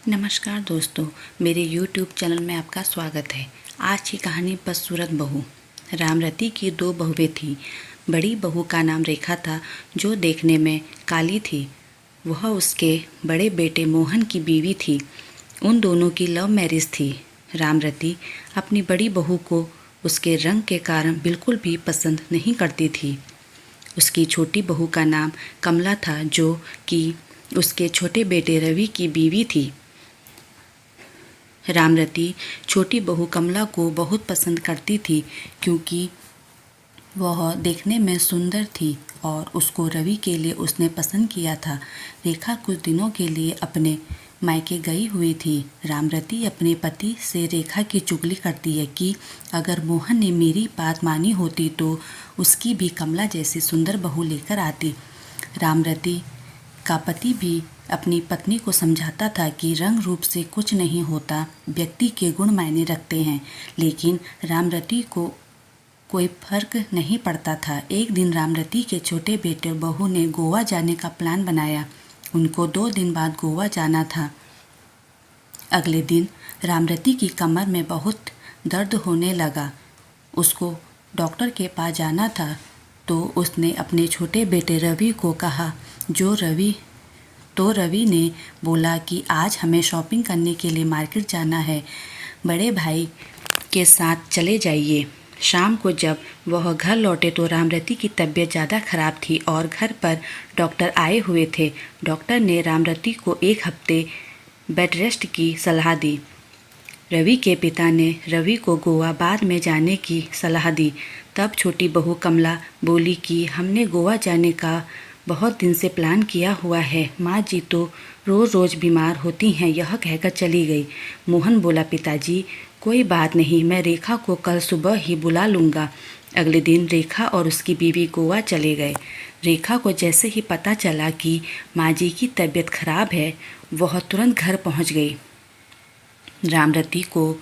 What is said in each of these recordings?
नमस्कार दोस्तों, मेरे YouTube चैनल में आपका स्वागत है। आज की कहानी बदसूरत बहू। रामरती की दो बहुएं थीं। बड़ी बहू का नाम रेखा था, जो देखने में काली थी। वह उसके बड़े बेटे मोहन की बीवी थी। उन दोनों की लव मैरिज थी। रामरती अपनी बड़ी बहू को उसके रंग के कारण बिल्कुल भी पसंद नहीं करती थी। उसकी छोटी बहू का नाम कमला था, जो कि उसके छोटे बेटे रवि की बीवी थी। रामरती छोटी बहू कमला को बहुत पसंद करती थी, क्योंकि वह देखने में सुंदर थी और उसको रवि के लिए उसने पसंद किया था। रेखा कुछ दिनों के लिए अपने मायके गई हुई थी। रामरती अपने पति से रेखा की चुगली करती है कि अगर मोहन ने मेरी बात मानी होती तो उसकी भी कमला जैसी सुंदर बहू लेकर आती। रामरती का पति भी अपनी पत्नी को समझाता था कि रंग रूप से कुछ नहीं होता, व्यक्ति के गुण मायने रखते हैं। लेकिन रामरती को कोई फर्क नहीं पड़ता था। एक दिन रामरती के छोटे बेटे बहू ने गोवा जाने का प्लान बनाया। उनको 2 दिन बाद गोवा जाना था। अगले दिन रामरती की कमर में बहुत दर्द होने लगा। उसको डॉक्टर के पास जाना था, तो उसने अपने छोटे बेटे रवि को कहा। रवि ने बोला कि आज हमें शॉपिंग करने के लिए मार्केट जाना है, बड़े भाई के साथ चले जाइए। शाम को जब वह घर लौटे तो रामरती की तबीयत ज़्यादा खराब थी और घर पर डॉक्टर आए हुए थे। डॉक्टर ने रामरती को 1 हफ्ते बेड रेस्ट की सलाह दी। रवि के पिता ने रवि को गोवा बाद में जाने की सलाह दी। तब छोटी बहू कमला बोली कि हमने गोवा जाने का बहुत दिन से प्लान किया हुआ है। माँ जी तो रोज़ रोज़ बीमार होती हैं, यह कहकर चली गई। मोहन बोला, पिताजी कोई बात नहीं, मैं रेखा को कल सुबह ही बुला लूँगा। अगले दिन रेखा और उसकी बीवी गोवा चले गए। रेखा को जैसे ही पता चला कि माँ जी की तबीयत खराब है, वह तुरंत घर पहुँच गई। रामरती को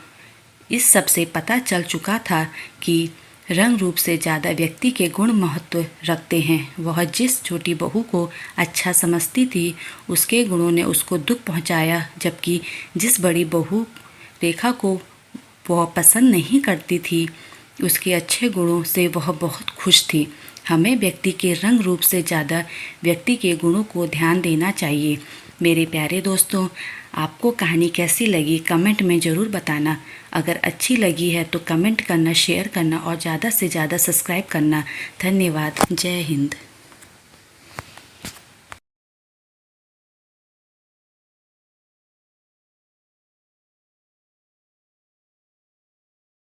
इस सब से पता चल चुका था कि रंग रूप से ज़्यादा व्यक्ति के गुण महत्व रखते हैं। वह जिस छोटी बहू को अच्छा समझती थी, उसके गुणों ने उसको दुख पहुंचाया, जबकि जिस बड़ी बहू रेखा को वह पसंद नहीं करती थी, उसके अच्छे गुणों से वह बहुत खुश थी। हमें व्यक्ति के रंग रूप से ज़्यादा व्यक्ति के गुणों को ध्यान देना चाहिए। मेरे प्यारे दोस्तों, आपको कहानी कैसी लगी कमेंट में ज़रूर बताना। अगर अच्छी लगी है तो कमेंट करना, शेयर करना और ज़्यादा से ज़्यादा सब्सक्राइब करना। धन्यवाद। जय हिंद।